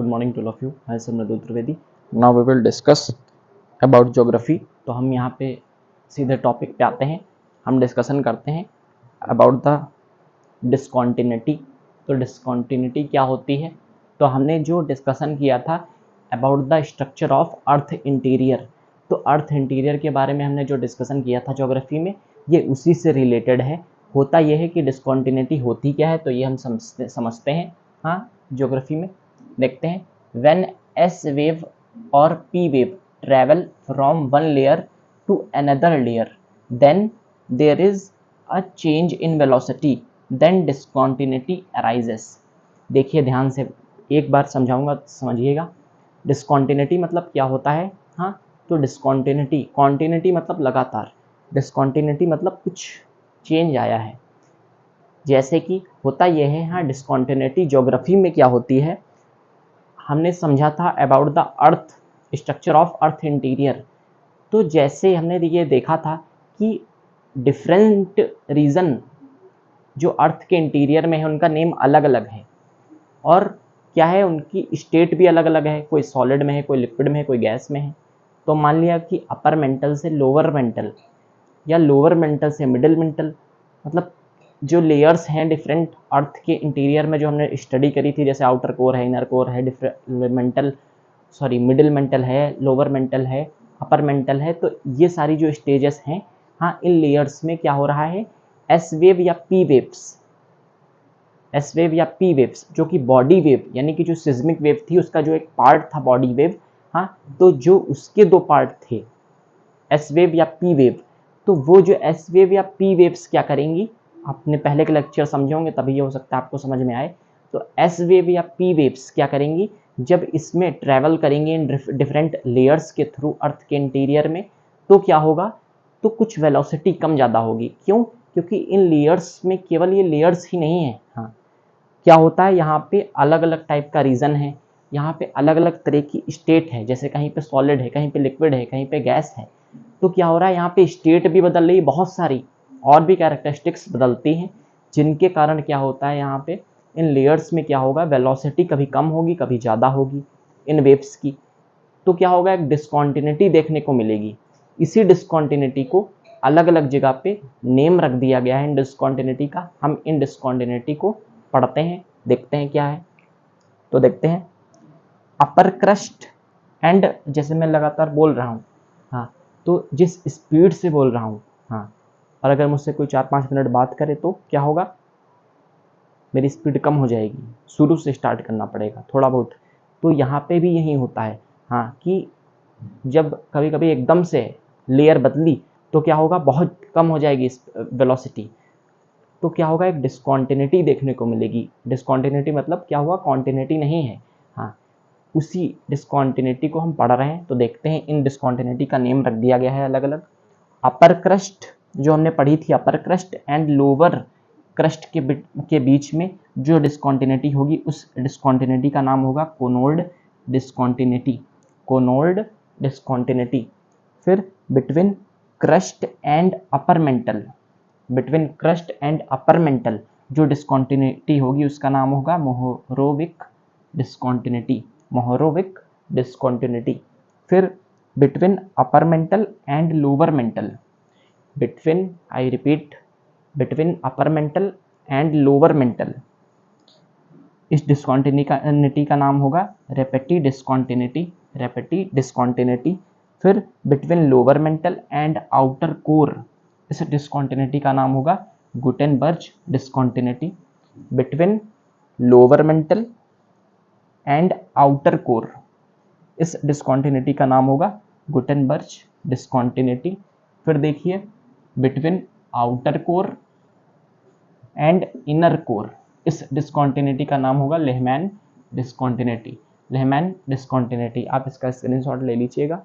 Good morning to all of you. I am Madhu Trivedi. Now we will discuss about geography. तो हम यहाँ पे सीधे topic पे आते हैं, हम डिस्कशन करते हैं अबाउट द डिस्कॉन्टिन्यूटी। तो डिस्कॉन्टिन्यूटी क्या होती है? तो हमने जो डिस्कशन किया था about the structure of earth interior, तो अर्थ इंटीरियर के बारे में हमने जो डिस्कशन किया था ज्योग्राफी में, ये उसी से रिलेटेड है। होता यह है कि डिस्कॉन्टिन्यूटी होती क्या है, तो ये हम समझते हैं हाँ ज्योग्राफी में। देखते हैं, व्हेन एस वेव और P wave travel from one layer to another layer, then there is a change in velocity, then discontinuity arises. देखिए ध्यान से, एक बार समझाऊंगा, समझिएगा। डिस्कॉन्टिन्यूटी मतलब क्या होता है? हाँ, तो डिस्कॉन्टिन्यूटी, कॉन्टिन्यूटी मतलब लगातार, डिस्कॉन्टिन्यूटी मतलब कुछ चेंज आया है। जैसे कि होता यह है, हाँ, डिस्कॉन्टिन्यूटी ज्योग्राफी में क्या होती है, हमने समझा था about the earth, structure of earth interior. तो जैसे हमने ये देखा था कि डिफरेंट रीजन जो अर्थ के इंटीरियर में है उनका नेम अलग अलग है, और क्या है, उनकी स्टेट भी अलग अलग है, कोई सॉलिड में है, कोई लिक्विड में है, कोई गैस में है। तो मान लिया कि अपर मेंटल से लोअर मेंटल, या लोअर मेंटल से मिडिल मेंटल, मतलब जो लेयर्स हैं डिफरेंट अर्थ के इंटीरियर में जो हमने स्टडी करी थी, जैसे आउटर कोर है, इनर कोर है, मिडिल मेंटल है, लोअर मेंटल है, अपर मेंटल है। तो ये सारी जो स्टेजेस हैं, हाँ, इन लेयर्स में क्या हो रहा है, एस वेव या पी वेव्स, एस वेव या पी वेव्स, जो कि बॉडी वेव यानी कि जो सिस्मिक वेव थी उसका जो एक पार्ट था बॉडी वेव, हाँ, तो जो उसके दो पार्ट थे, एस वेव या पी वेव, तो वो जो एस वेव या पी वेव्स क्या करेंगी, आपने पहले के लेक्चर समझे होंगे तभी ये हो सकता है आपको समझ में आए। तो एस वेव या पी वेव्स क्या करेंगी, जब इसमें ट्रैवल करेंगे इन डिफरेंट लेयर्स के थ्रू अर्थ के इंटीरियर में, तो क्या होगा, तो कुछ वेलोसिटी कम ज़्यादा होगी। क्यों? क्योंकि इन लेयर्स में केवल ये लेयर्स ही नहीं है, हाँ, क्या होता है, यहाँ पे अलग अलग टाइप का रीजन है, यहाँ पे अलग अलग तरह की स्टेट है, जैसे कहीं पे सॉलिड है, कहीं पे लिक्विड है, कहीं पे गैस है। तो क्या हो रहा है, यहाँ पे स्टेट भी बदल रही है, बहुत सारी और भी कैरेक्टरिस्टिक्स बदलती हैं, जिनके कारण क्या होता है, यहाँ पे इन लेयर्स में क्या होगा, वेलोसिटी कभी कम होगी, कभी ज़्यादा होगी इन वेव्स की। तो क्या होगा, एक डिस्कॉन्टिन्यूटी देखने को मिलेगी। इसी डिस्कॉन्टिन्यूटी को अलग अलग जगह पे नेम रख दिया गया है इन डिस्कॉन्टिन्यूटी का। हम इन डिस्कॉन्टिन्यूटी को पढ़ते हैं, देखते हैं क्या है। तो देखते हैं, अपर क्रस्ट एंड, जैसे मैं लगातार बोल रहा हूँ, हाँ, तो जिस स्पीड से बोल रहा हूँ, हाँ, और अगर मुझसे कोई 4-5 मिनट बात करे तो क्या होगा, मेरी स्पीड कम हो जाएगी, शुरू से स्टार्ट करना पड़ेगा थोड़ा बहुत। तो यहाँ पे भी यही होता है, हाँ, कि जब कभी कभी एकदम से लेयर बदली तो क्या होगा, बहुत कम हो जाएगी वेलोसिटी। तो क्या होगा, एक डिस्कॉन्टिन्यूटी देखने को मिलेगी। डिस्कॉन्टिन्यूटी मतलब क्या हुआ, कॉन्टिन्यूटी नहीं है, हाँ, उसी डिस्कॉन्टिन्यूटी को हम पढ़ रहे हैं। तो देखते हैं, इन डिस्कॉन्टिन्यूटी का नेम रख दिया गया है अलग अलग। अपर क्रस्ट जो हमने पढ़ी थी, अपर क्रस्ट एंड लोअर क्रस्ट के बीच में जो डिस्कॉन्टिन्यूटी होगी, उस डिस्कॉन्टिन्यूटी का नाम होगा कोनोल्ड डिस्कॉन्टिन्यूटी, कोनोल्ड डिस्कॉन्टिन्यूटी। फिर between crust and upper mantle, between crust and upper mantle जो डिस्कॉन्टिन्यूटी होगी उसका नाम होगा मोहरोविक डिस्कॉन्टिन्यूटी, मोहरोविक डिस्कॉन्टिन्यूटी। फिर between upper mantle and lower mental, between, I repeat, between upper mantle and lower mental, इस डिस्कॉन्टिन्यूटी का नाम होगा रेपेटी डिस्कॉन्टिन्यूटी, रेपेटी डिस्कॉन्टिन्यूटी। फिर between lower mental and outer core, इस डिस्कॉन्टिन्यूटी का नाम होगा Gutenberg discontinuity. Between lower mental and outer core, इस डिस्कॉन्टिन्यूटी का नाम होगा गुटेनबर्ग डिस्कॉन्टिन्यूटी। फिर देखिए, between outer core and inner core, इस डिस्कॉन्टिन्यूटी का नाम होगा लेहमैन डिस्कॉन्टिन्यूटी, लेहमैन डिस्कॉन्टिन्यूटी। आप इसका स्क्रीनशॉट ले लीजिएगा।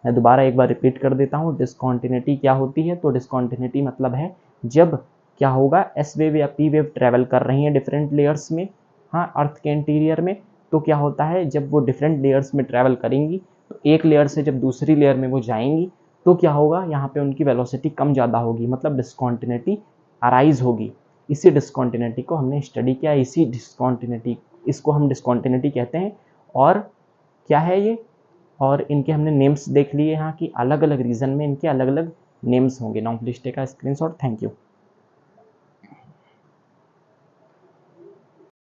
मैं दोबारा एक बार रिपीट कर देता हूँ, डिस्कॉन्टिन्यूटी क्या होती है। तो डिस्कॉन्टिन्यूटी मतलब है जब क्या होगा, एस वेव या पी वेव ट्रेवल कर रही हैं डिफरेंट लेयर्स में, हाँ, अर्थ के इंटीरियर में। तो क्या होता है, जब वो डिफरेंट लेयर्स में ट्रैवल करेंगी तो एक लेयर से जब दूसरी लेयर में वो जाएंगी तो क्या होगा, यहाँ पे उनकी वेलोसिटी कम ज़्यादा होगी, मतलब डिस्कॉन्टिन्यूटी अराइज होगी। इसी डिस्कॉन्टिन्यूटी को हमने स्टडी किया, इसी डिस्कॉन्टिन्यूटी, इसको हम डिस्कॉन्टिन्यूटी कहते हैं। और क्या है ये, और इनके हमने नेम्स देख लिए यहाँ कि अलग अलग रीजन में इनके अलग अलग नेम्स होंगे। Now please take a screenshot. Thank you.